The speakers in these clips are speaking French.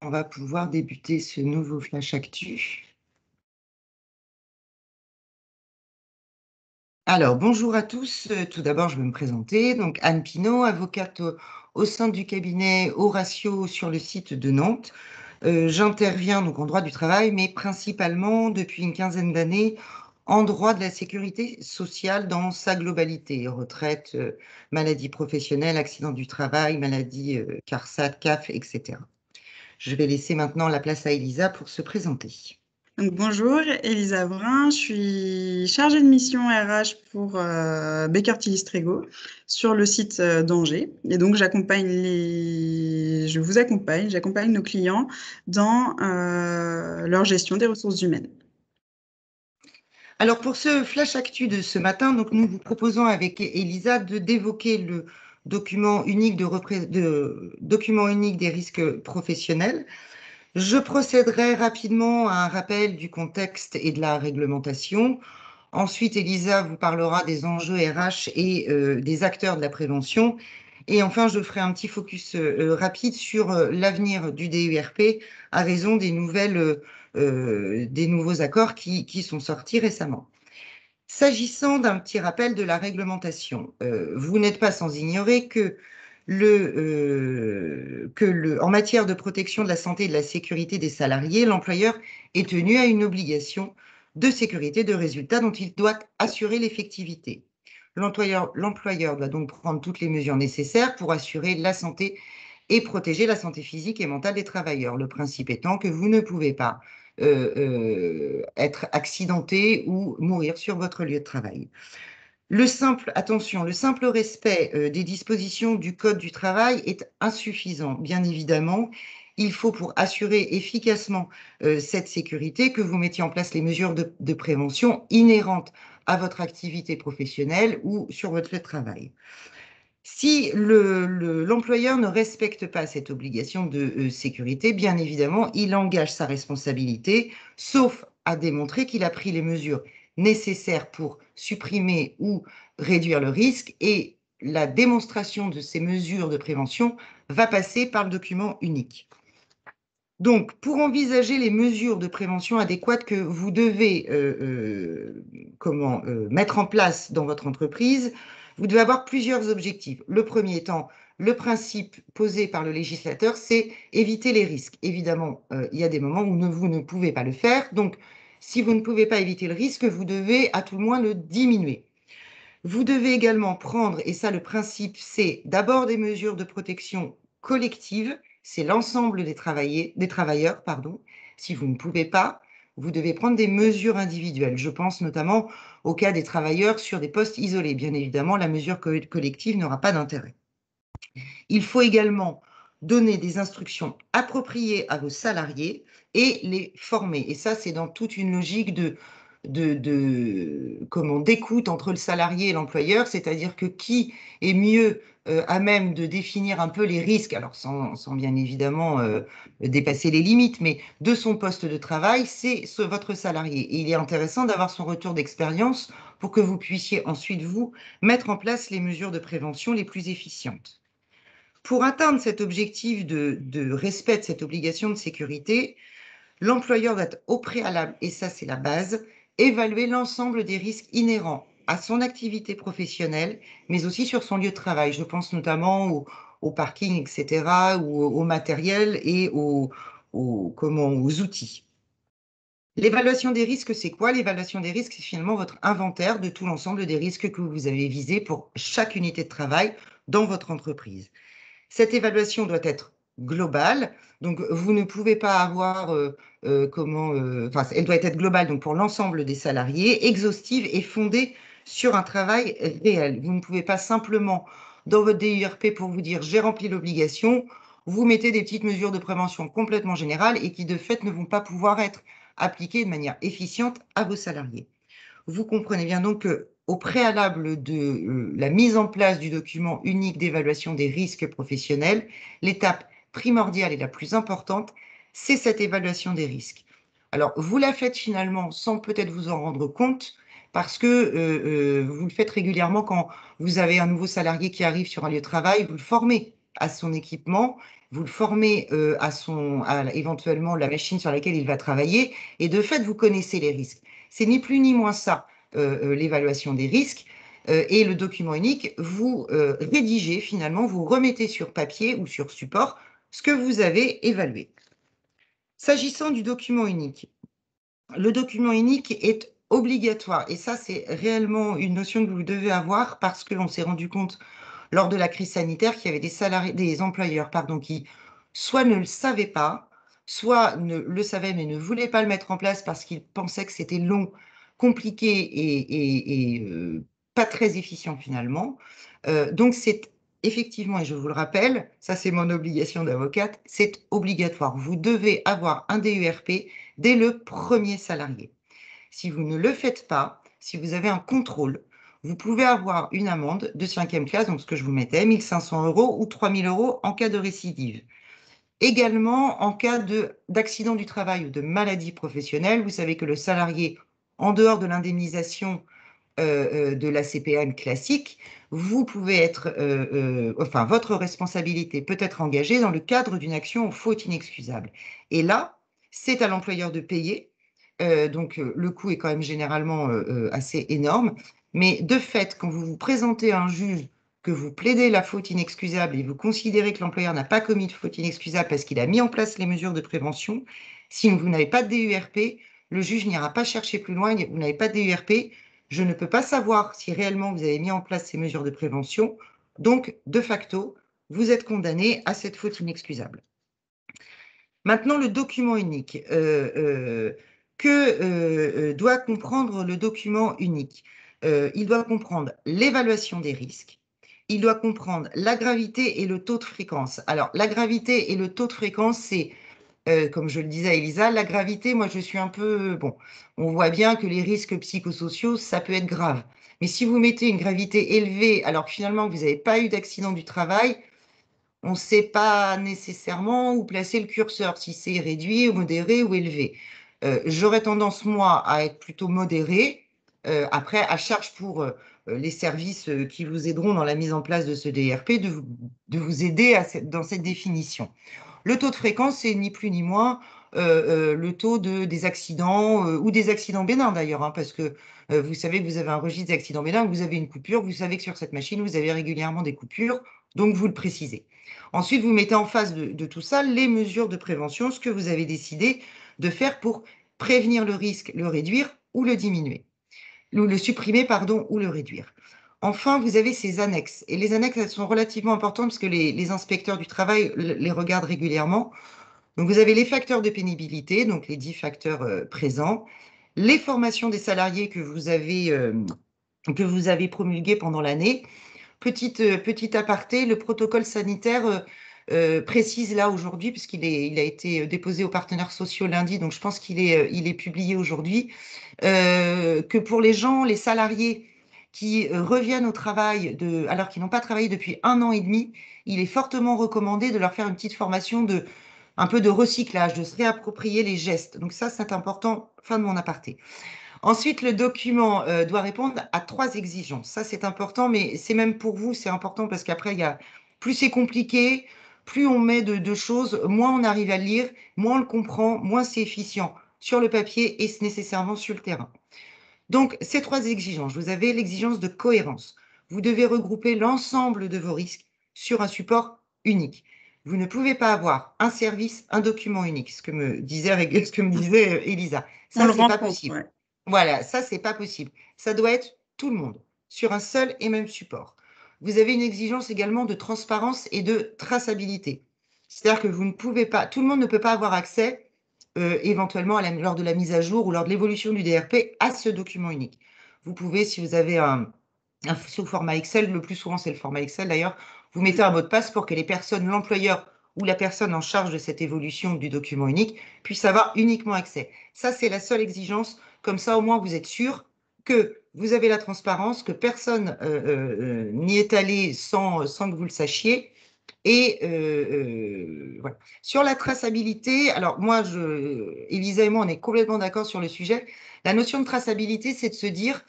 On va pouvoir débuter ce nouveau Flash Actu. Alors, bonjour à tous. Tout d'abord, je vais me présenter. Donc, Anne Pinault, avocate au sein du cabinet Horatio sur le site de Nantes. J'interviens donc en droit du travail, mais principalement depuis une quinzaine d'années en droit de la sécurité sociale dans sa globalité, retraite, maladie professionnelle, accident du travail, maladie CARSAT, CAF, etc. Je vais laisser maintenant la place à Elisa pour se présenter. Donc, bonjour, Elisa Brun, je suis chargée de mission RH pour Baker Tilly Strego sur le site d'Angers. Et donc, j'accompagne nos clients dans leur gestion des ressources humaines. Alors pour ce flash actu de ce matin, donc nous vous proposons avec Elisa d'évoquer le document unique document unique des risques professionnels. Je procéderai rapidement à un rappel du contexte et de la réglementation. Ensuite, Elisa vous parlera des enjeux RH et des acteurs de la prévention. Et enfin, je ferai un petit focus rapide sur l'avenir du DURP à raison des des nouveaux accords qui sont sortis récemment. S'agissant d'un petit rappel de la réglementation, vous n'êtes pas sans ignorer que en matière de protection de la santé et de la sécurité des salariés, l'employeur est tenu à une obligation de sécurité de résultat dont il doit assurer l'effectivité. L'employeur doit donc prendre toutes les mesures nécessaires pour assurer la santé et protéger la santé physique et mentale des travailleurs. Le principe étant que vous ne pouvez pas être accidenté ou mourir sur votre lieu de travail. Attention, le simple respect des dispositions du Code du travail est insuffisant. Bien évidemment, il faut pour assurer efficacement cette sécurité que vous mettiez en place les mesures de prévention inhérentes à votre activité professionnelle ou sur votre lieu de travail. Si l'employeur ne respecte pas cette obligation de sécurité, bien évidemment, il engage sa responsabilité, sauf à démontrer qu'il a pris les mesures nécessaires pour supprimer ou réduire le risque. Et la démonstration de ces mesures de prévention va passer par le document unique. Donc, pour envisager les mesures de prévention adéquates que vous devez mettre en place dans votre entreprise, vous devez avoir plusieurs objectifs. Le premier étant le principe posé par le législateur, c'est éviter les risques. Évidemment, il y a des moments où vous ne pouvez pas le faire. Donc, si vous ne pouvez pas éviter le risque, vous devez à tout le moins le diminuer. Vous devez également prendre, et ça le principe, c'est d'abord des mesures de protection collective, c'est l'ensemble des travailleurs, pardon. Si vous ne pouvez pas, vous devez prendre des mesures individuelles. Je pense notamment au cas des travailleurs sur des postes isolés. Bien évidemment, la mesure collective n'aura pas d'intérêt. Il faut également donner des instructions appropriées à vos salariés et les former. Et ça, c'est dans toute une logique d'écoute entre le salarié et l'employeur, c'est-à-dire que qui est mieux à même de définir un peu les risques, alors sans bien évidemment dépasser les limites, mais de son poste de travail, c'est votre salarié. Et il est intéressant d'avoir son retour d'expérience pour que vous puissiez ensuite, vous, mettre en place les mesures de prévention les plus efficientes. Pour atteindre cet objectif de respect de cette obligation de sécurité, l'employeur doit au préalable, et ça c'est la base, évaluer l'ensemble des risques inhérents à son activité professionnelle, mais aussi sur son lieu de travail. Je pense notamment au parking, etc., ou au matériel et aux outils. L'évaluation des risques, c'est quoi? L'évaluation des risques, c'est finalement votre inventaire de tout l'ensemble des risques que vous avez visés pour chaque unité de travail dans votre entreprise. Cette évaluation doit être globale, donc vous ne pouvez pas avoir elle doit être globale donc pour l'ensemble des salariés, exhaustive et fondée sur un travail réel. Vous ne pouvez pas simplement dans votre DURP pour vous dire j'ai rempli l'obligation, vous mettez des petites mesures de prévention complètement générales et qui de fait ne vont pas pouvoir être appliquées de manière efficiente à vos salariés. Vous comprenez bien donc qu'au préalable de la mise en place du document unique d'évaluation des risques professionnels, l'étape primordiale et la plus importante, c'est cette évaluation des risques. Alors, vous la faites finalement sans peut-être vous en rendre compte, parce que vous le faites régulièrement quand vous avez un nouveau salarié qui arrive sur un lieu de travail, vous le formez à son équipement, vous le formez à éventuellement la machine sur laquelle il va travailler, et de fait, vous connaissez les risques. C'est ni plus ni moins ça, l'évaluation des risques. Et le document unique, vous rédigez finalement, vous remettez sur papier ou sur support ce que vous avez évalué. S'agissant du document unique, le document unique est obligatoire, et ça, c'est réellement une notion que vous devez avoir parce qu'on s'est rendu compte lors de la crise sanitaire qu'il y avait des employeurs qui soit ne le savaient pas, soit le savaient mais ne voulaient pas le mettre en place parce qu'ils pensaient que c'était long, compliqué et pas très efficient finalement. Donc c'est effectivement, et je vous le rappelle, ça c'est mon obligation d'avocate, c'est obligatoire. Vous devez avoir un DURP dès le premier salarié. Si vous ne le faites pas, si vous avez un contrôle, vous pouvez avoir une amende de 5e classe, donc ce que je vous mettais, 1 500 € ou 3 000 € en cas de récidive. Également, en cas d'accident du travail ou de maladie professionnelle, vous savez que le salarié, en dehors de l'indemnisation de la CPM classique, vous pouvez être, enfin, votre responsabilité peut être engagée dans le cadre d'une action faute inexcusable. Et là, c'est à l'employeur de payer. Donc, le coût est quand même généralement assez énorme. Mais de fait, quand vous vous présentez à un juge, que vous plaidez la faute inexcusable et vous considérez que l'employeur n'a pas commis de faute inexcusable parce qu'il a mis en place les mesures de prévention, si vous n'avez pas de DURP, le juge n'ira pas chercher plus loin. Vous n'avez pas de DURP, je ne peux pas savoir si réellement vous avez mis en place ces mesures de prévention. Donc, de facto, vous êtes condamné à cette faute inexcusable. Maintenant, le document unique. Que doit comprendre le document unique? Il doit comprendre l'évaluation des risques, il doit comprendre la gravité et le taux de fréquence. Alors, la gravité et le taux de fréquence, c'est, comme je le disais à Elisa, la gravité, moi je suis un peu, bon, on voit bien que les risques psychosociaux, ça peut être grave. Mais si vous mettez une gravité élevée, alors que finalement vous n'avez pas eu d'accident du travail, on ne sait pas nécessairement où placer le curseur, si c'est réduit, ou modéré ou élevé. J'aurais tendance, moi, à être plutôt modéré. Après, à charge pour les services qui vous aideront dans la mise en place de ce DRP de vous aider dans cette définition. Le taux de fréquence, c'est ni plus ni moins le taux des accidents ou des accidents bénins d'ailleurs, hein, parce que vous savez que vous avez un registre d'accidents bénins, vous avez une coupure, vous savez que sur cette machine, vous avez régulièrement des coupures, donc vous le précisez. Ensuite, vous mettez en face de tout ça les mesures de prévention, ce que vous avez décidé de faire pour prévenir le risque, le réduire ou le diminuer, ou le supprimer, pardon, ou le réduire. Enfin, vous avez ces annexes. Et les annexes, elles sont relativement importantes parce que les inspecteurs du travail les regardent régulièrement. Donc, vous avez les facteurs de pénibilité, donc les 10 facteurs présents, les formations des salariés que vous avez promulguées pendant l'année. Petit aparté, le protocole sanitaire précise là aujourd'hui, puisqu'il a été déposé aux partenaires sociaux lundi, donc je pense qu'il est publié aujourd'hui, que pour les gens, les salariés qui reviennent au travail alors qu'ils n'ont pas travaillé depuis 1 an et demi, il est fortement recommandé de leur faire une petite formation un peu de recyclage, de se réapproprier les gestes. Donc ça, c'est important, fin de mon aparté. Ensuite, le document doit répondre à 3 exigences. Ça, c'est important, mais c'est même pour vous, c'est important parce qu'après, plus c'est compliqué, plus on met de choses, moins on arrive à le lire, moins on le comprend, moins c'est efficient sur le papier et nécessairement sur le terrain. Donc, ces 3 exigences, vous avez l'exigence de cohérence. Vous devez regrouper l'ensemble de vos risques sur un support unique. Vous ne pouvez pas avoir un service, un document unique, ce que me disait Elisa. Ça, c'est pas possible. Ouais. Voilà, ça, c'est pas possible. Ça doit être tout le monde sur un seul et même support. Vous avez une exigence également de transparence et de traçabilité. C'est-à-dire que vous ne pouvez pas, tout le monde ne peut pas avoir accès éventuellement lors de la mise à jour ou lors de l'évolution du DRP à ce document unique. Vous pouvez, si vous avez sous format Excel, le plus souvent c'est le format Excel d'ailleurs, vous mettez un mot de passe pour que les personnes, l'employeur ou la personne en charge de cette évolution du document unique puisse avoir uniquement accès. Ça, c'est la seule exigence. Comme ça, au moins, vous êtes sûr que vous avez la transparence, que personne n'y est allé sans que vous le sachiez. Et voilà. Sur la traçabilité, alors moi, Elisa et moi, on est complètement d'accord sur le sujet. La notion de traçabilité, c'est de se dire,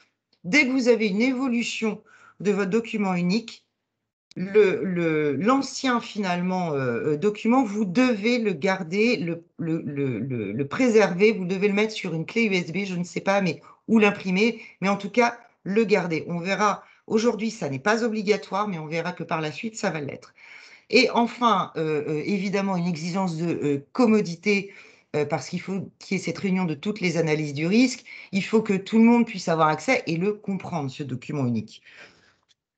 dès que vous avez une évolution de votre document unique, l'ancien finalement document, vous devez le garder, le préserver, vous devez le mettre sur une clé USB, je ne sais pas, mais ou l'imprimer, mais en tout cas le garder. On verra, aujourd'hui ça n'est pas obligatoire, mais on verra que par la suite ça va l'être. Et enfin, évidemment, une exigence de commodité, parce qu'il faut qu'il y ait cette réunion de toutes les analyses du risque. Il faut que tout le monde puisse avoir accès et le comprendre, ce document unique.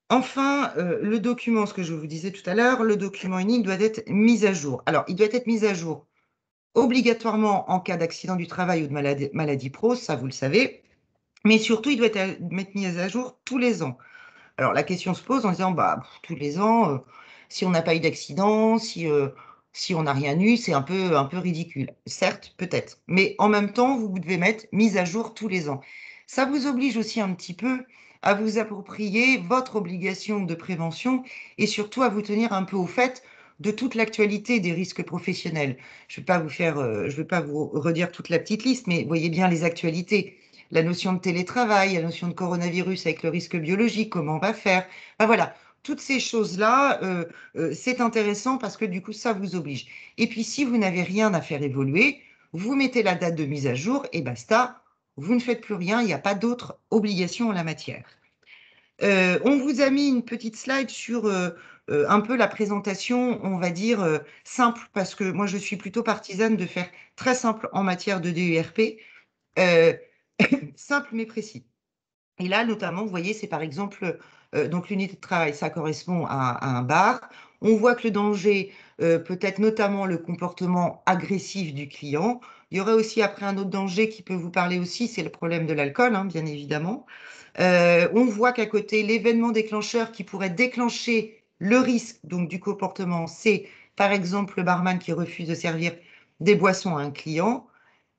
Enfin, le document, ce que je vous disais tout à l'heure, le document unique doit être mis à jour. Alors, il doit être mis à jour obligatoirement en cas d'accident du travail ou de maladie pro, ça vous le savez, mais surtout, il doit être mis à jour tous les ans. Alors, la question se pose en disant, bah, tous les ans, si on n'a pas eu d'accident, si on n'a rien eu, c'est un peu ridicule. Certes, peut-être, mais en même temps, vous devez mettre mise à jour tous les ans. Ça vous oblige aussi un petit peu à vous approprier votre obligation de prévention et surtout à vous tenir un peu au fait de toute l'actualité des risques professionnels. Je ne vais pas vous redire toute la petite liste, mais voyez bien les actualités. La notion de télétravail, la notion de coronavirus avec le risque biologique, comment on va faire. Enfin, voilà, toutes ces choses-là, c'est intéressant parce que du coup, ça vous oblige. Et puis, si vous n'avez rien à faire évoluer, vous mettez la date de mise à jour et basta, vous ne faites plus rien, il n'y a pas d'autres obligations en la matière. On vous a mis une petite slide sur un peu la présentation, on va dire, simple, parce que moi, je suis plutôt partisane de faire très simple en matière de DERP, simple mais précis. Et là, notamment, vous voyez, c'est par exemple, donc l'unité de travail, ça correspond à un bar. On voit que le danger peut être notamment le comportement agressif du client. Il y aurait aussi après un autre danger qui peut vous parler aussi, c'est le problème de l'alcool, hein, bien évidemment. On voit qu'à côté, l'événement déclencheur qui pourrait déclencher le risque donc, du comportement, c'est par exemple le barman qui refuse de servir des boissons à un client.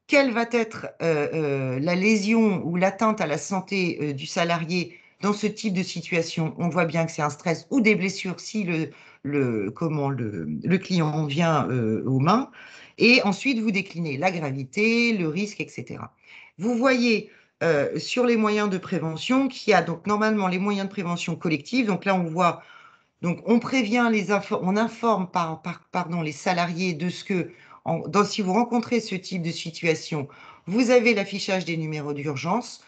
Quelle va être la lésion ou l'atteinte à la santé du salarié dans ce type de situation? On voit bien que c'est un stress ou des blessures si le client vient aux mains. Et ensuite, vous déclinez la gravité, le risque, etc. Vous voyez sur les moyens de prévention qu'il y a donc normalement les moyens de prévention collective. Donc là, on voit, donc on prévient on informe pardon, les salariés de ce que si vous rencontrez ce type de situation, vous avez l'affichage des numéros d'urgence.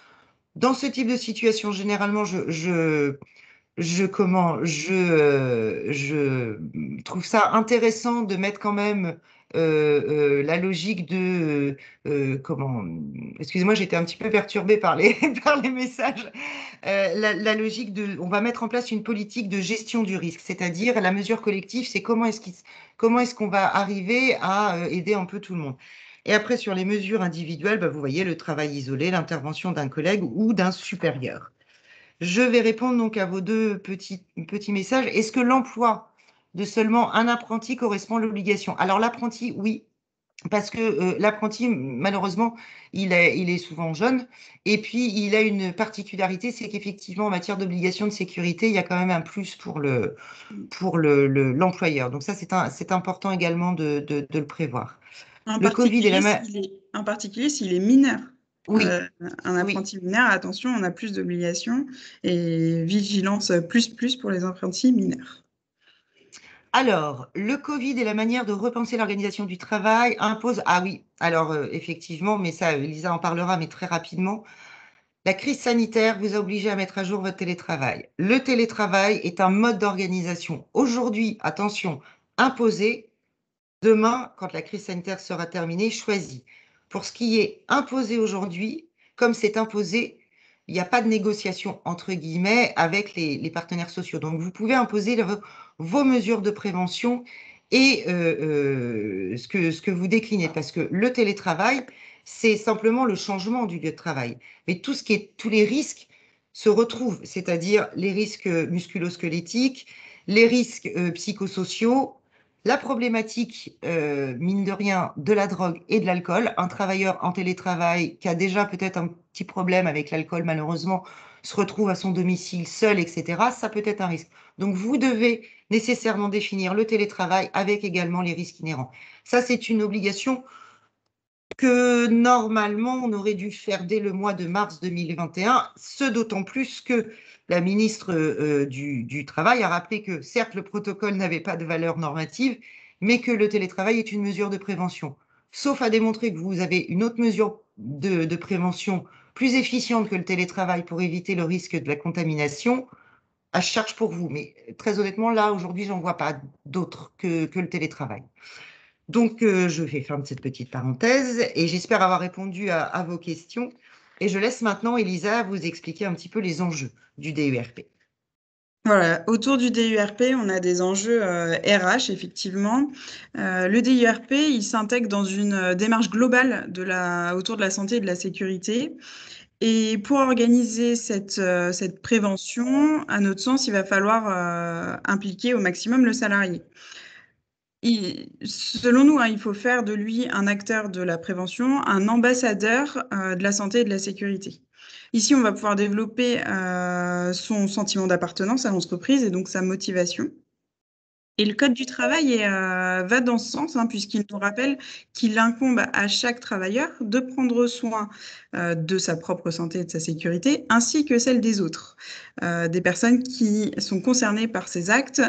Dans ce type de situation, généralement, je trouve ça intéressant de mettre quand même la logique de comment. Excusez-moi, j'étais un petit peu perturbée par les, par les messages. La logique de, on va mettre en place une politique de gestion du risque, c'est-à-dire la mesure collective, c'est comment est-ce qu'on va arriver à aider un peu tout le monde. Et après, sur les mesures individuelles, bah, vous voyez le travail isolé, l'intervention d'un collègue ou d'un supérieur. Je vais répondre donc à vos deux petits messages. Est-ce que l'emploi de seulement un apprenti correspond à l'obligation? Alors l'apprenti, oui, parce que l'apprenti, malheureusement, il est souvent jeune. Et puis, il a une particularité, c'est qu'effectivement, en matière d'obligation de sécurité, il y a quand même un plus pour l'employeur. Donc ça, c'est important également de le prévoir. En Le Covid et particulier, s'il est mineur. Oui, Un oui. apprenti mineur, attention, on a plus d'obligations et vigilance plus pour les apprentis mineurs. Alors, le Covid et la manière de repenser l'organisation du travail impose. Ah oui, alors effectivement, mais ça, Elisa en parlera, mais très rapidement. La crise sanitaire vous a obligé à mettre à jour votre télétravail. Le télétravail est un mode d'organisation aujourd'hui, attention, imposé. Demain, quand la crise sanitaire sera terminée, choisi. Pour ce qui est imposé aujourd'hui, comme c'est imposé, il n'y a pas de négociation entre guillemets avec les partenaires sociaux. Donc, vous pouvez imposer vos mesures de prévention et ce que vous déclinez, parce que le télétravail, c'est simplement le changement du lieu de travail. Mais tous les risques se retrouvent, c'est-à-dire les risques musculo-squelettiques, les risques psychosociaux, la problématique, mine de rien, de la drogue et de l'alcool. Un travailleur en télétravail qui a déjà peut-être un petit problème avec l'alcool, malheureusement, se retrouve à son domicile seul, etc. Ça peut être un risque. Donc, vous devez nécessairement définir le télétravail avec également les risques inhérents. Ça, c'est une obligation que normalement, on aurait dû faire dès le mois de mars 2021, ce d'autant plus que la ministre du Travail a rappelé que certes, le protocole n'avait pas de valeur normative, mais que le télétravail est une mesure de prévention. Sauf à démontrer que vous avez une autre mesure de prévention plus efficiente que le télétravail pour éviter le risque de la contamination, à charge pour vous. Mais très honnêtement, là, aujourd'hui, j'en vois pas d'autre que le télétravail. Donc, je fais fin de cette petite parenthèse et j'espère avoir répondu à vos questions. Et je laisse maintenant Elisa vous expliquer un petit peu les enjeux du DURP. Voilà, autour du DURP, on a des enjeux RH, effectivement. Le DURP, il s'intègre dans une démarche globale autour de la santé et de la sécurité. Et pour organiser cette prévention, à notre sens, il va falloir impliquer au maximum le salarié. Selon nous, hein, il faut faire de lui un acteur de la prévention, un ambassadeur de la santé et de la sécurité. Ici, on va pouvoir développer son sentiment d'appartenance à l'entreprise et donc sa motivation. Et le Code du travail va dans ce sens, hein, puisqu'il nous rappelle qu'il incombe à chaque travailleur de prendre soin de sa propre santé et de sa sécurité, ainsi que celle des autres, des personnes qui sont concernées par ces actes.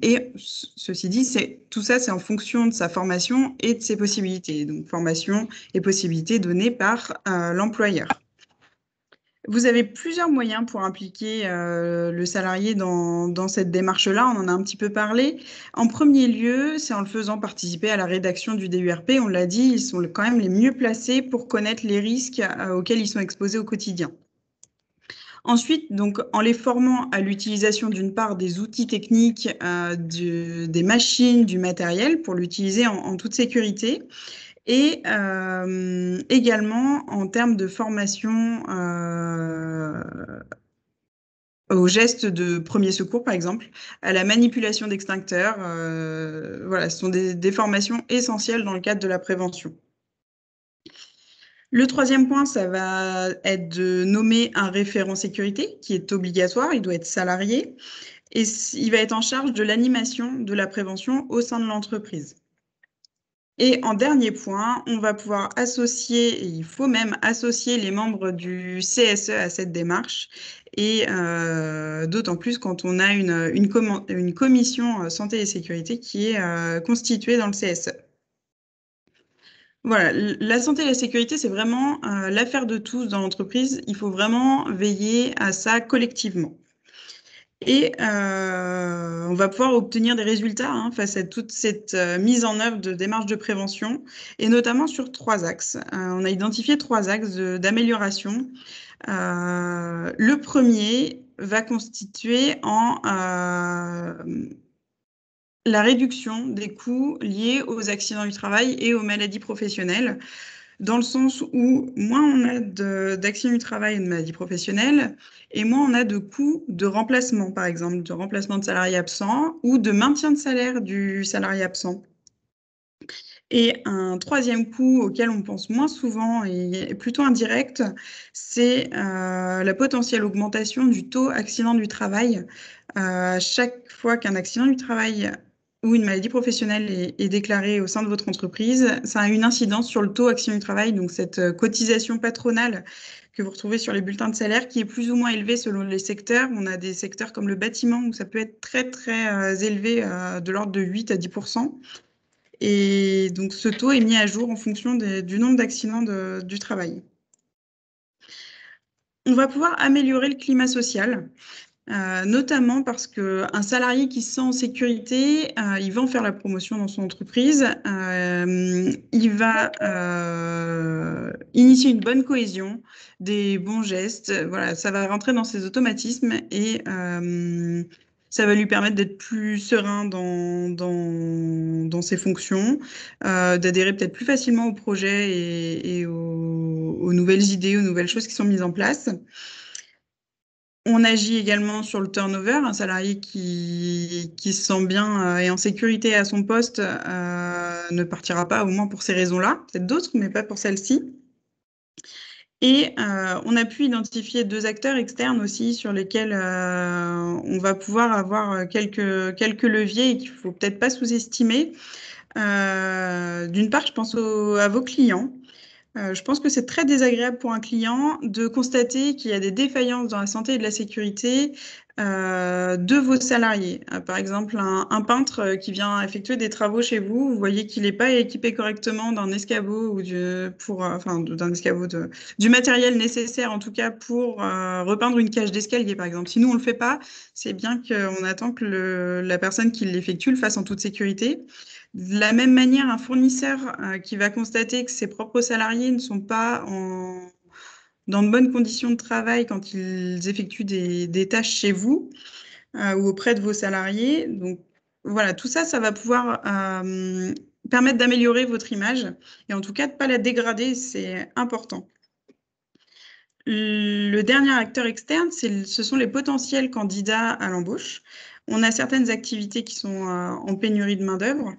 Et ceci dit, tout ça, c'est en fonction de sa formation et de ses possibilités. Donc, formation et possibilités données par l'employeur. Vous avez plusieurs moyens pour impliquer le salarié dans cette démarche-là. On en a un petit peu parlé. En premier lieu, c'est en le faisant participer à la rédaction du DURP. On l'a dit, ils sont quand même les mieux placés pour connaître les risques auxquels ils sont exposés au quotidien. Ensuite, donc, en les formant à l'utilisation d'une part des outils techniques, des machines, du matériel pour l'utiliser en toute sécurité. Et également en termes de formation aux gestes de premier secours, par exemple, à la manipulation d'extincteurs. Voilà, ce sont des formations essentielles dans le cadre de la prévention. Le troisième point, ça va être de nommer un référent sécurité qui est obligatoire, il doit être salarié, et il va être en charge de l'animation de la prévention au sein de l'entreprise. Et en dernier point, on va pouvoir associer, et il faut même associer les membres du CSE à cette démarche, et d'autant plus quand on a une commission santé et sécurité qui est constituée dans le CSE. Voilà, la santé et la sécurité, c'est vraiment l'affaire de tous dans l'entreprise. Il faut vraiment veiller à ça collectivement. Et on va pouvoir obtenir des résultats face à toute cette mise en œuvre de démarches de prévention, et notamment sur 3 axes. On a identifié 3 axes d'amélioration. Le premier va constituer en la réduction des coûts liés aux accidents du travail et aux maladies professionnelles, dans le sens où moins on a d'accidents du travail et de maladies professionnelles, et moins on a de coûts de remplacement, par exemple, de remplacement de salariés absents ou de maintien de salaire du salarié absent. Et un troisième coût auquel on pense moins souvent et plutôt indirect, c'est la potentielle augmentation du taux accident du travail. Chaque fois qu'un accident du travail ou une maladie professionnelle est déclarée au sein de votre entreprise, ça a une incidence sur le taux accident du travail, donc cette cotisation patronale que vous retrouvez sur les bulletins de salaire, qui est plus ou moins élevée selon les secteurs. On a des secteurs comme le bâtiment où ça peut être très, très élevé, de l'ordre de 8 à 10%. Et donc, ce taux est mis à jour en fonction du nombre d'accidents du travail. On va pouvoir améliorer le climat social, notamment parce qu'un salarié qui se sent en sécurité, il va en faire la promotion dans son entreprise, il va initier une bonne cohésion, des bons gestes, voilà, ça va rentrer dans ses automatismes et ça va lui permettre d'être plus serein dans ses fonctions, d'adhérer peut-être plus facilement au projet et aux nouvelles idées, aux nouvelles choses qui sont mises en place. On agit également sur le turnover. Un salarié qui se sent bien et en sécurité à son poste ne partira pas, au moins pour ces raisons-là. Peut-être d'autres, mais pas pour celle-ci. Et on a pu identifier 2 acteurs externes aussi sur lesquels on va pouvoir avoir quelques leviers et qu'il ne faut peut-être pas sous-estimer. D'une part, je pense à vos clients. Je pense que c'est très désagréable pour un client de constater qu'il y a des défaillances dans la santé et de la sécurité de vos salariés. Par exemple, un peintre qui vient effectuer des travaux chez vous, vous voyez qu'il n'est pas équipé correctement d'un escabeau ou d'un escabeau du matériel nécessaire en tout cas pour repeindre une cage d'escalier, par exemple. Si nous on le fait pas, c'est bien qu'on attend que la personne qui l'effectue le fasse en toute sécurité. De la même manière, un fournisseur qui va constater que ses propres salariés ne sont pas dans de bonnes conditions de travail quand ils effectuent des tâches chez vous ou auprès de vos salariés. Donc voilà, tout ça, ça va pouvoir permettre d'améliorer votre image et en tout cas de ne pas la dégrader, c'est important. Le dernier acteur externe, ce sont les potentiels candidats à l'embauche. On a certaines activités qui sont en pénurie de main-d'œuvre,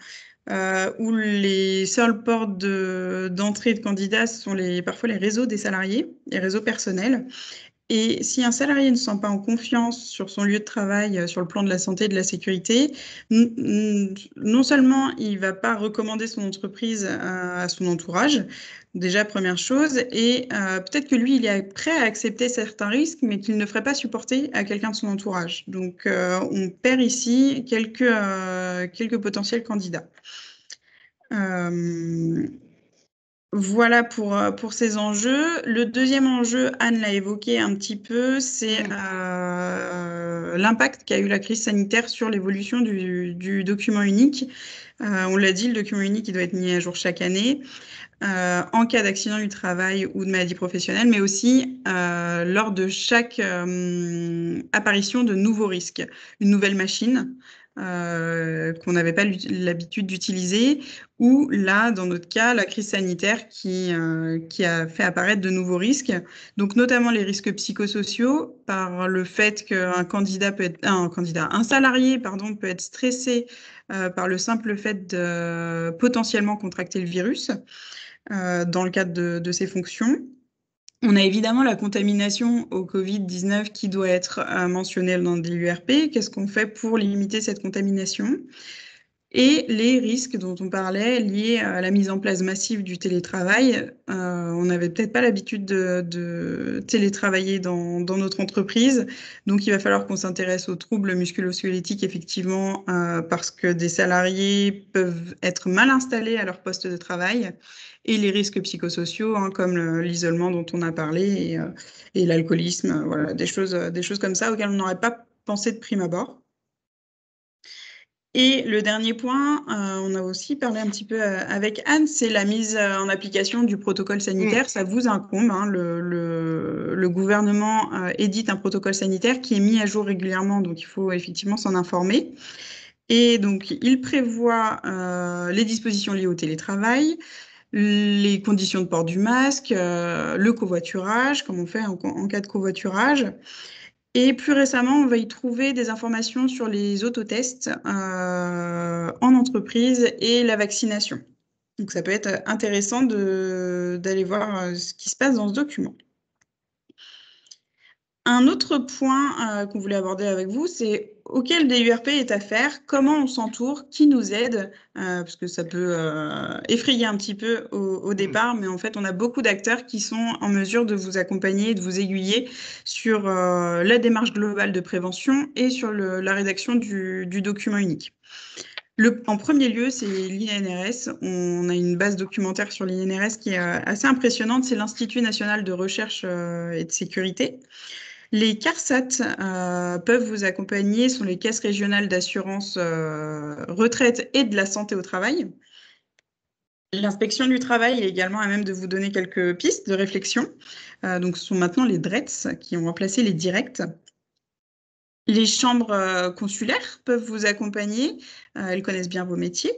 où les seules portes d'entrée de candidats sont parfois les réseaux des salariés, les réseaux personnels. Et si un salarié ne se sent pas en confiance sur son lieu de travail, sur le plan de la santé et de la sécurité, non seulement il ne va pas recommander son entreprise à son entourage, déjà première chose, et peut-être que lui, il est prêt à accepter certains risques, mais qu'il ne ferait pas supporter à quelqu'un de son entourage. Donc, on perd ici quelques potentiels candidats. Voilà pour ces enjeux. Le deuxième enjeu, Anne l'a évoqué un petit peu, c'est l'impact qu'a eu la crise sanitaire sur l'évolution du document unique. On l'a dit, le document unique, il doit être mis à jour chaque année en cas d'accident du travail ou de maladie professionnelle, mais aussi lors de chaque apparition de nouveaux risques. Une nouvelle machine qu'on n'avait pas l'habitude d'utiliser, ou là, dans notre cas, la crise sanitaire qui a fait apparaître de nouveaux risques, donc notamment les risques psychosociaux, par le fait un salarié, pardon, peut être stressé par le simple fait de potentiellement contracter le virus dans le cadre de ses fonctions. On a évidemment la contamination au Covid-19 qui doit être mentionnée dans des URP. Qu'est-ce qu'on fait pour limiter cette contamination? Et les risques dont on parlait liés à la mise en place massive du télétravail. On n'avait peut-être pas l'habitude de télétravailler dans notre entreprise, donc il va falloir qu'on s'intéresse aux troubles musculo-squelettiques, effectivement, parce que des salariés peuvent être mal installés à leur poste de travail, et les risques psychosociaux, hein, comme l'isolement dont on a parlé, et l'alcoolisme, voilà, des choses comme ça auxquelles on n'aurait pas pensé de prime abord. Et le dernier point, on a aussi parlé un petit peu avec Anne, c'est la mise en application du protocole sanitaire. Ça vous incombe, hein, le gouvernement édite un protocole sanitaire qui est mis à jour régulièrement, donc il faut effectivement s'en informer. Et donc, il prévoit les dispositions liées au télétravail, les conditions de port du masque, le covoiturage, comme on fait en cas de covoiturage. Et plus récemment, on va y trouver des informations sur les autotests en entreprise et la vaccination. Donc, ça peut être intéressant d'aller voir ce qui se passe dans ce document. Un autre point qu'on voulait aborder avec vous, c'est auquel DURP est à faire, comment on s'entoure, qui nous aide, parce que ça peut effrayer un petit peu au départ, mais en fait, on a beaucoup d'acteurs qui sont en mesure de vous accompagner, de vous aiguiller sur la démarche globale de prévention et sur la rédaction du document unique. En premier lieu, c'est l'INRS. On a une base documentaire sur l'INRS qui est assez impressionnante. C'est l'Institut national de recherche et de sécurité. Les CARSAT peuvent vous accompagner, sont les caisses régionales d'assurance retraite et de la santé au travail. L'inspection du travail est également à même de vous donner quelques pistes de réflexion. Donc, ce sont maintenant les DRETS qui ont remplacé les directs. Les chambres consulaires peuvent vous accompagner. Elles connaissent bien vos métiers.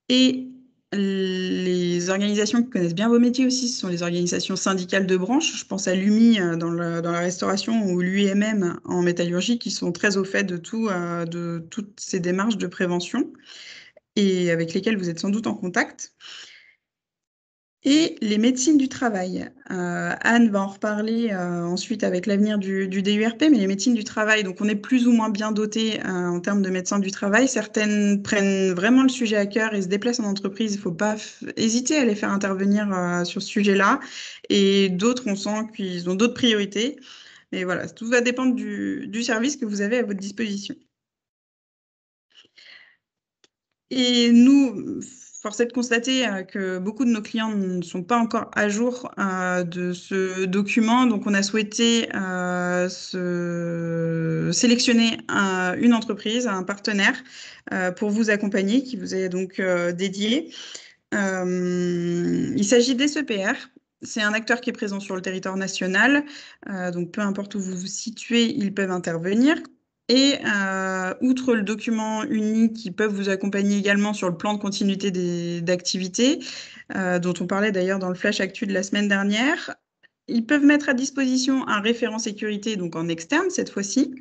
Et les organisations qui connaissent bien vos métiers aussi, ce sont les organisations syndicales de branche. Je pense à l'UMI dans la restauration ou l'UIMM en métallurgie qui sont très au fait de toutes ces démarches de prévention et avec lesquelles vous êtes sans doute en contact. et les médecines du travail. Anne va en reparler ensuite avec l'avenir du DURP, mais les médecines du travail, donc on est plus ou moins bien doté en termes de médecins du travail. Certaines prennent vraiment le sujet à cœur et se déplacent en entreprise. Il ne faut pas hésiter à les faire intervenir sur ce sujet-là. Et d'autres, on sent qu'ils ont d'autres priorités. Mais voilà, tout va dépendre du service que vous avez à votre disposition. Et nous, force est de constater que beaucoup de nos clients ne sont pas encore à jour de ce document. Donc, on a souhaité sélectionner une entreprise, un partenaire pour vous accompagner, qui vous est donc dédié. Il s'agit d'SEPR. C'est un acteur qui est présent sur le territoire national. Donc, peu importe où vous vous situez, ils peuvent intervenir. Et outre le document unique, ils peuvent vous accompagner également sur le plan de continuité d'activité, dont on parlait d'ailleurs dans le flash actu de la semaine dernière. Ils peuvent mettre à disposition un référent sécurité, donc en externe cette fois-ci.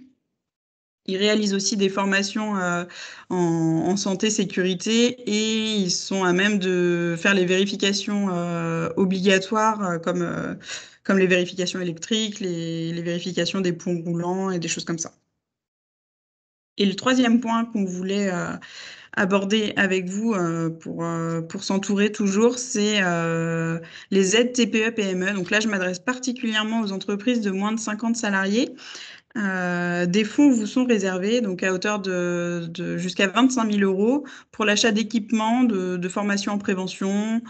Ils réalisent aussi des formations en santé, sécurité et ils sont à même de faire les vérifications obligatoires comme les vérifications électriques, les vérifications des ponts roulants et des choses comme ça. Et le troisième point qu'on voulait aborder avec vous pour s'entourer toujours, c'est les aides TPE-PME. Donc là, je m'adresse particulièrement aux entreprises de moins de 50 salariés. Des fonds vous sont réservés donc à hauteur de jusqu'à 25 000 euros pour l'achat d'équipements, de formation en prévention,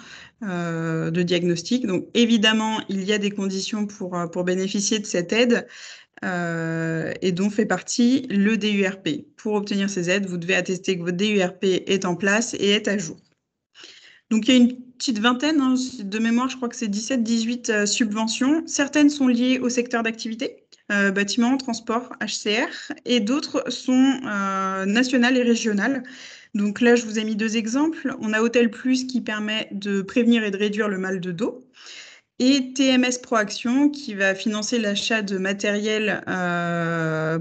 de diagnostic. Donc évidemment, il y a des conditions pour bénéficier de cette aide et dont fait partie le DURP. Pour obtenir ces aides, vous devez attester que votre DURP est en place et est à jour. Donc il y a une petite vingtaine, hein, de mémoire, je crois que c'est 17-18 subventions. Certaines sont liées au secteur d'activité, bâtiment, transport, HCR, et d'autres sont nationales et régionales. Donc là, je vous ai mis deux exemples. On a Hôtel Plus qui permet de prévenir et de réduire le mal de dos. Et TMS Proaction qui va financer l'achat de matériel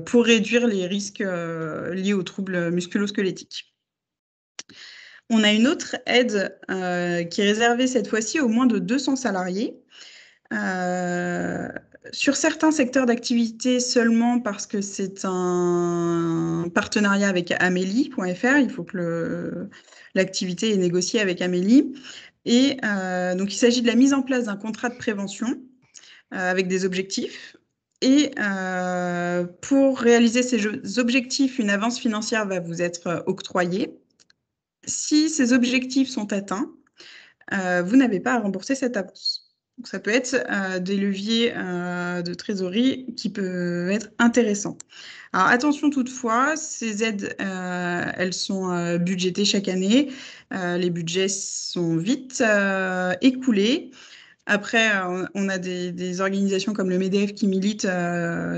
pour réduire les risques liés aux troubles musculo-squelettiques. On a une autre aide qui est réservée cette fois-ci aux moins de 200 salariés. Sur certains secteurs d'activité seulement parce que c'est un partenariat avec Amélie.fr. Il faut que l'activité est négociée avec Amélie. Et donc, il s'agit de la mise en place d'un contrat de prévention avec des objectifs. Et pour réaliser ces objectifs, une avance financière va vous être octroyée. Si ces objectifs sont atteints, vous n'avez pas à rembourser cette avance. Donc, ça peut être des leviers de trésorerie qui peuvent être intéressants. Alors, attention toutefois, ces aides, elles sont budgétées chaque année. Les budgets sont vite écoulés. Après, on a des organisations comme le MEDEF qui militent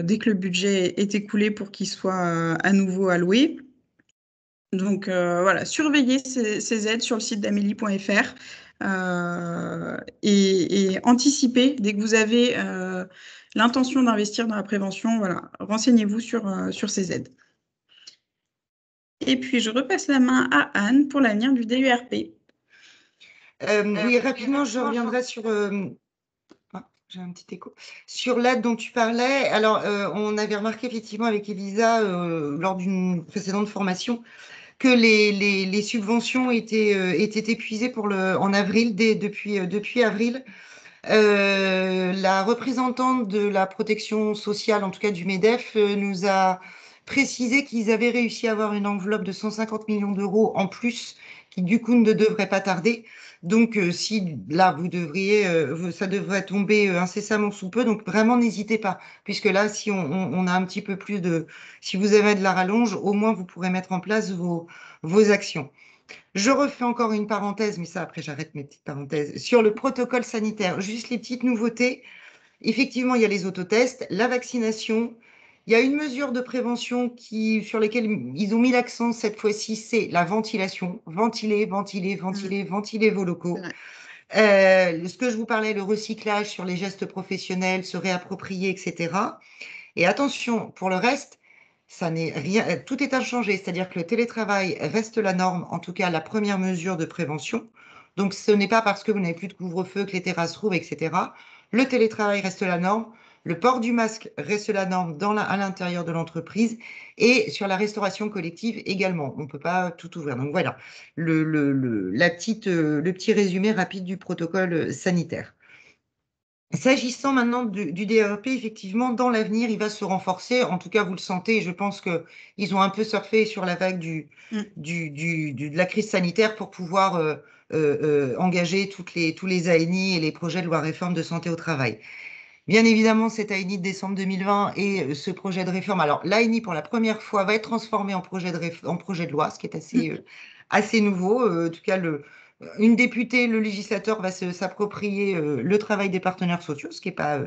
dès que le budget est écoulé pour qu'il soit à nouveau alloué. Donc voilà, surveillez ces aides sur le site d'amélie.fr et anticipez dès que vous avez l'intention d'investir dans la prévention. Voilà, renseignez-vous sur ces aides. Et puis, je repasse la main à Anne pour l'avenir du DURP. Oui, rapidement, je reviendrai sur... j'ai un petit écho. Sur l'aide dont tu parlais, alors on avait remarqué effectivement avec Elisa lors d'une précédente formation que les subventions étaient épuisées en avril, depuis avril. La représentante de la protection sociale, en tout cas du MEDEF, nous a précisé qu'ils avaient réussi à avoir une enveloppe de 150 millions d'euros en plus, qui du coup ne devrait pas tarder. Donc, si là, ça devrait tomber incessamment sous peu. Donc, vraiment, n'hésitez pas, puisque là, si on a un petit peu plus si vous avez de la rallonge, au moins, vous pourrez mettre en place vos actions. Je refais encore une parenthèse, mais ça, après, j'arrête mes petites parenthèses. Sur le protocole sanitaire, juste les petites nouveautés. Effectivement, il y a les autotests, la vaccination. Il y a une mesure de prévention sur laquelle ils ont mis l'accent cette fois-ci, c'est la ventilation. Ventiler vos locaux. Ce que je vous parlais, le recyclage sur les gestes professionnels, se réapproprier, etc. Et attention, pour le reste, ça n'est rien, tout est inchangé, c'est-à-dire que le télétravail reste la norme, en tout cas la première mesure de prévention. Donc, ce n'est pas parce que vous n'avez plus de couvre-feu que les terrasses rouvrent, etc. Le télétravail reste la norme. Le port du masque reste la norme à l'intérieur de l'entreprise et sur la restauration collective également. On ne peut pas tout ouvrir. Donc voilà le petit résumé rapide du protocole sanitaire. S'agissant maintenant du DRP, effectivement, dans l'avenir, il va se renforcer. En tout cas, vous le sentez. Je pense qu'ils ont un peu surfé sur la vague de la crise sanitaire pour pouvoir engager tous les ANI et les projets de loi réforme de santé au travail. Bien évidemment, cet ANI de décembre 2020 et ce projet de réforme. Alors, l'ANI, pour la première fois, va être transformé en projet de loi, ce qui est assez nouveau. En tout cas, une députée, le législateur va s'approprier le travail des partenaires sociaux, ce qui est pas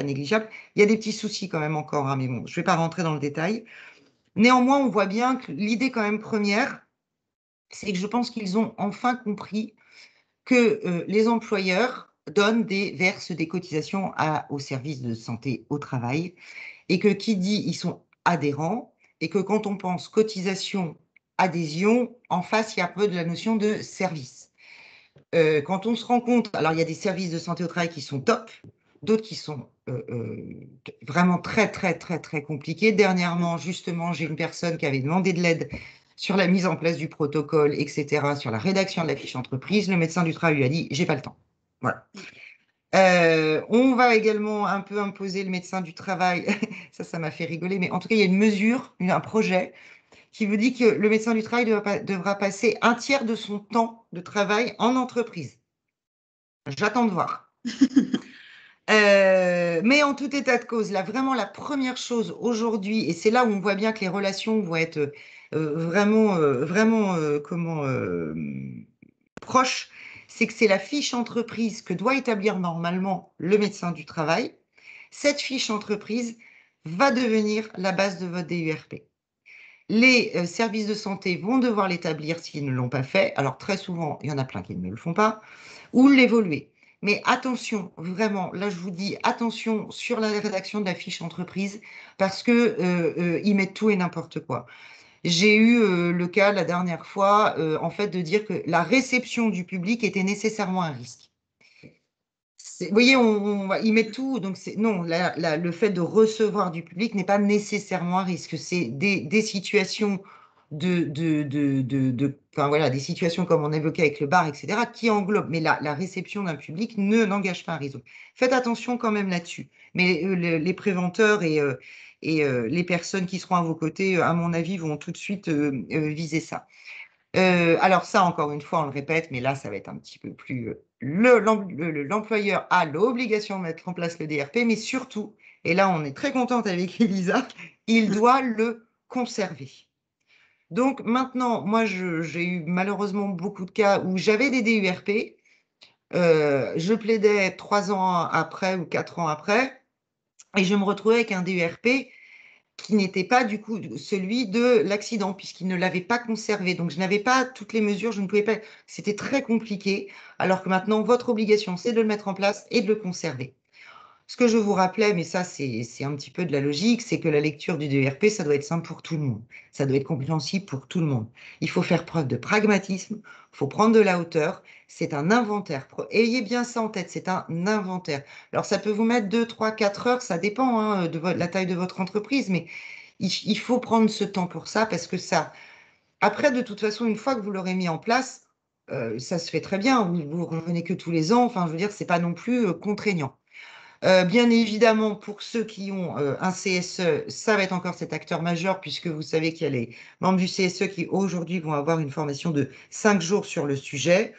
négligeable. Il y a des petits soucis quand même encore, hein, mais bon, je ne vais pas rentrer dans le détail. Néanmoins, on voit bien que l'idée quand même première, c'est que je pense qu'ils ont enfin compris que les employeurs versent des cotisations aux services de santé au travail et que qui dit ils sont adhérents et que quand on pense cotisation, adhésion, en face, il y a un peu de la notion de service. Quand on se rend compte, alors il y a des services de santé au travail qui sont top, d'autres qui sont vraiment très, très, très, très compliqués. Dernièrement, justement, j'ai une personne qui avait demandé de l'aide sur la mise en place du protocole, etc., sur la rédaction de la fiche entreprise. Le médecin du travail lui a dit, j'ai pas le temps. Voilà. On va également un peu imposer le médecin du travail. Ça m'a fait rigoler, mais en tout cas, il y a une mesure, un projet qui vous dit que le médecin du travail devra passer un tiers de son temps de travail en entreprise. J'attends de voir. Mais en tout état de cause, là, vraiment la première chose aujourd'hui, et c'est là où on voit bien que les relations vont être vraiment proches, c'est que c'est la fiche entreprise que doit établir normalement le médecin du travail. Cette fiche entreprise va devenir la base de votre DURP. Les services de santé vont devoir l'établir s'ils ne l'ont pas fait. Alors très souvent, il y en a plein qui ne le font pas, ou l'évoluer. Mais attention, vraiment, là je vous dis attention sur la rédaction de la fiche entreprise parce qu'ils mettent tout et n'importe quoi. J'ai eu le cas la dernière fois, en fait, de dire que la réception du public était nécessairement un risque. Vous voyez, ils mettent tout, donc non, le fait de recevoir du public n'est pas nécessairement un risque. C'est des situations enfin, voilà, des situations comme on évoquait avec le bar, etc., qui englobent, mais la réception d'un public n'engage pas un risque. Faites attention quand même là-dessus. Mais les préventeurs et les personnes qui seront à vos côtés, à mon avis, vont tout de suite viser ça. Alors ça, encore une fois, on le répète, mais là, ça va être un petit peu plus... L'employeur a l'obligation de mettre en place le DRP, mais surtout, et là, on est très contente avec Elisa, il doit le conserver. Donc maintenant, moi, j'ai eu malheureusement beaucoup de cas où j'avais des DURP, je plaidais 3 ans après ou 4 ans après, et je me retrouvais avec un DURP qui n'était pas du coup celui de l'accident, puisqu'il ne l'avait pas conservé. Donc, je n'avais pas toutes les mesures, je ne pouvais pas. C'était très compliqué, alors que maintenant, votre obligation, c'est de le mettre en place et de le conserver. Ce que je vous rappelais, mais ça, c'est un petit peu de la logique, c'est que la lecture du DERP, ça doit être simple pour tout le monde. Ça doit être compréhensible pour tout le monde. Il faut faire preuve de pragmatisme, il faut prendre de la hauteur. C'est un inventaire. Ayez bien ça en tête, c'est un inventaire. Alors, ça peut vous mettre 2, 3, 4 heures, ça dépend hein, de la taille de votre entreprise, mais il faut prendre ce temps pour ça parce que ça, après, de toute façon, une fois que vous l'aurez mis en place, ça se fait très bien. Vous revenez que tous les ans. Enfin, je veux dire, c'est pas non plus contraignant. Bien évidemment, pour ceux qui ont un CSE, ça va être encore cet acteur majeur, puisque vous savez qu'il y a les membres du CSE qui aujourd'hui vont avoir une formation de 5 jours sur le sujet.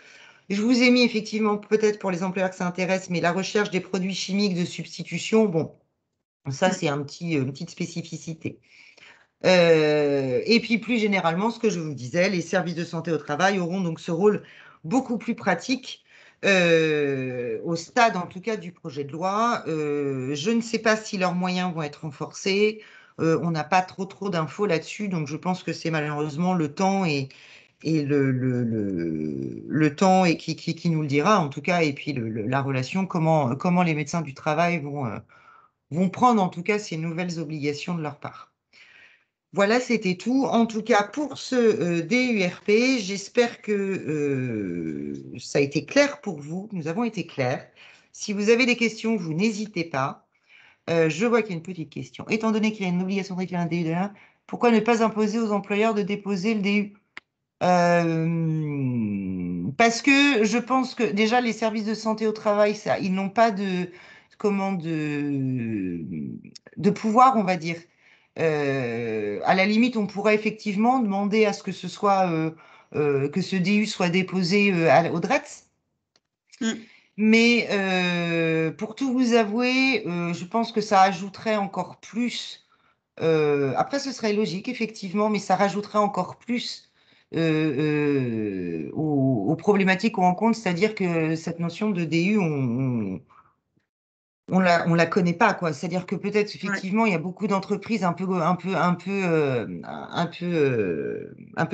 Je vous ai mis effectivement, peut-être pour les employeurs que ça intéresse, mais la recherche des produits chimiques de substitution, bon, ça c'est une petite spécificité. Et puis plus généralement, ce que je vous disais, les services de santé au travail auront donc ce rôle beaucoup plus pratique au stade, en tout cas, du projet de loi. Je ne sais pas si leurs moyens vont être renforcés. On n'a pas trop d'infos là-dessus, donc je pense que c'est malheureusement le temps et le temps et qui nous le dira, en tout cas, et puis la relation, comment les médecins du travail vont prendre, en tout cas, ces nouvelles obligations de leur part. Voilà, c'était tout. En tout cas, pour ce DURP, j'espère que ça a été clair pour vous. Nous avons été clairs. Si vous avez des questions, vous n'hésitez pas. Je vois qu'il y a une petite question. Étant donné qu'il y a une obligation de réclamer un DU de 1, pourquoi ne pas imposer aux employeurs de déposer le DU? Parce que je pense que déjà les services de santé au travail, ça, ils n'ont pas de pouvoir, on va dire. À la limite, on pourrait effectivement demander à ce que ce soit que ce DU soit déposé au DRETS. Mm. Mais pour tout vous avouer, je pense que ça ajouterait encore plus. Après, ce serait logique, effectivement, mais ça rajouterait encore plus aux problématiques qu'on rencontre, c'est-à-dire que cette notion de DU, on la connaît pas, quoi. C'est-à-dire que peut-être, Ouais. effectivement, il y a beaucoup d'entreprises un peu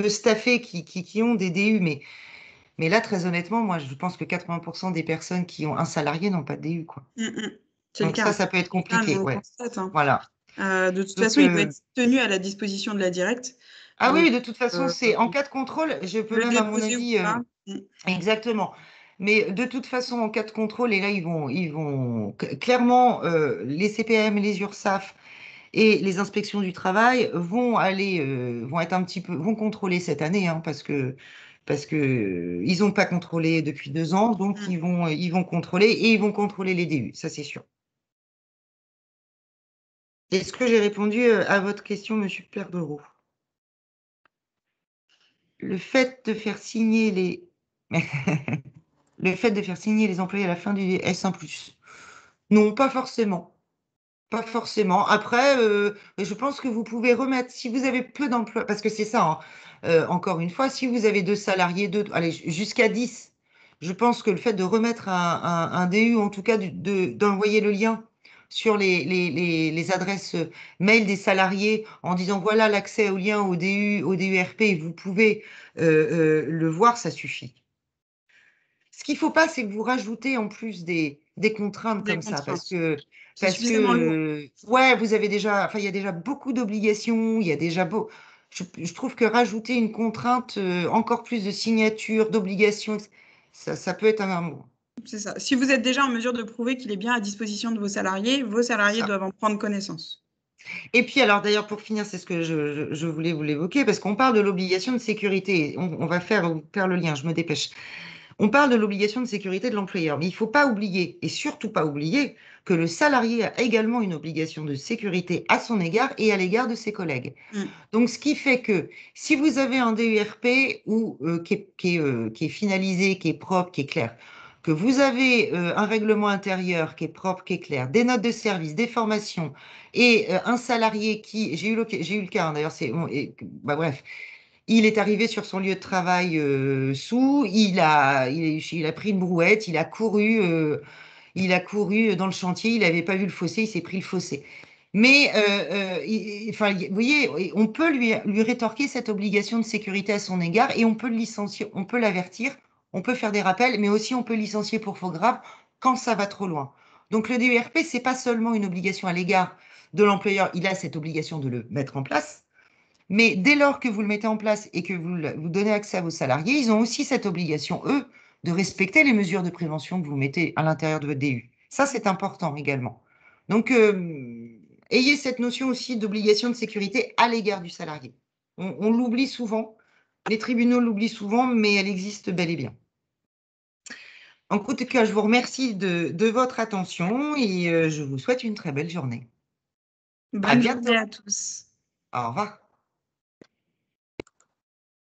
staffées qui ont des DU, mais là, très honnêtement, moi, je pense que 80% des personnes qui ont un salarié n'ont pas de DU, quoi. Mm, mm. C'est le Donc cas. ça peut être Ah, mais compliqué, on le ouais. constate, hein. Voilà. De toute Donc, façon, il peut être tenu à la disposition de la directe. ah oui, Donc, de toute façon, euh, c'est en cas de contrôle, je peux le même, à mon déposer ou avis, pas. Mm. exactement. Mais de toute façon, en cas de contrôle, et là, clairement, les CPM, les URSSAF et les inspections du travail vont être un petit peu, vont contrôler cette année, hein, parce que ils n'ont pas contrôlé depuis 2 ans, donc Mm. ils vont contrôler et ils vont contrôler les DU, ça c'est sûr. Est-ce que j'ai répondu à votre question, Monsieur Perdreau? Le fait de faire signer les Le fait de faire signer les employés à la fin du S1+. Non, pas forcément. Pas forcément. Après, je pense que vous pouvez remettre, si vous avez peu d'emplois, parce que c'est ça, hein, encore une fois, si vous avez 2 salariés, allez, jusqu'à 10, je pense que le fait de remettre un DU, en tout cas d'envoyer le lien sur les adresses mail des salariés en disant voilà l'accès au lien au DURP, vous pouvez le voir, ça suffit. Ce qu'il ne faut pas, c'est que vous rajoutez en plus des contraintes Des comme ça, contraintes. C'est parce suffisamment lourd. que ouais, vous avez déjà, enfin, il y a déjà beaucoup d'obligations, il y a déjà je trouve que rajouter une contrainte, encore plus de signatures, d'obligations, ça peut être un C'est ça. Si vous êtes déjà en mesure de prouver qu'il est bien à disposition de vos salariés ça. doivent en prendre connaissance. Et puis alors d'ailleurs pour finir, c'est ce que je voulais vous l'évoquer, parce qu'on parle de l'obligation de sécurité. On va faire le lien, je me dépêche. On parle de l'obligation de sécurité de l'employeur, mais il ne faut pas oublier, et surtout pas oublier, que le salarié a également une obligation de sécurité à son égard et à l'égard de ses collègues. Mm. Donc, ce qui fait que si vous avez un DURP qui est finalisé, qui est propre, qui est clair, que vous avez un règlement intérieur qui est propre, qui est clair, des notes de service, des formations, et un salarié j'ai eu le cas, hein, d'ailleurs, bah, bref, il est arrivé sur son lieu de travail il a pris une brouette, il a couru dans le chantier, il n'avait pas vu le fossé, il s'est pris le fossé. Mais, enfin, vous voyez, on peut lui rétorquer cette obligation de sécurité à son égard et on peut le licencier, on peut l'avertir, on peut faire des rappels, mais aussi on peut le licencier pour faute grave quand ça va trop loin. Donc le DURP, c'est pas seulement une obligation à l'égard de l'employeur, il a cette obligation de le mettre en place, mais dès lors que vous le mettez en place et que vous donnez accès à vos salariés, ils ont aussi cette obligation, eux, de respecter les mesures de prévention que vous mettez à l'intérieur de votre DU. Ça, c'est important également. Donc, ayez cette notion aussi d'obligation de sécurité à l'égard du salarié. On l'oublie souvent, les tribunaux l'oublient souvent, mais elle existe bel et bien. En tout cas, je vous remercie de votre attention et je vous souhaite une très belle journée. À Bonne journée bientôt. à tous. Au revoir.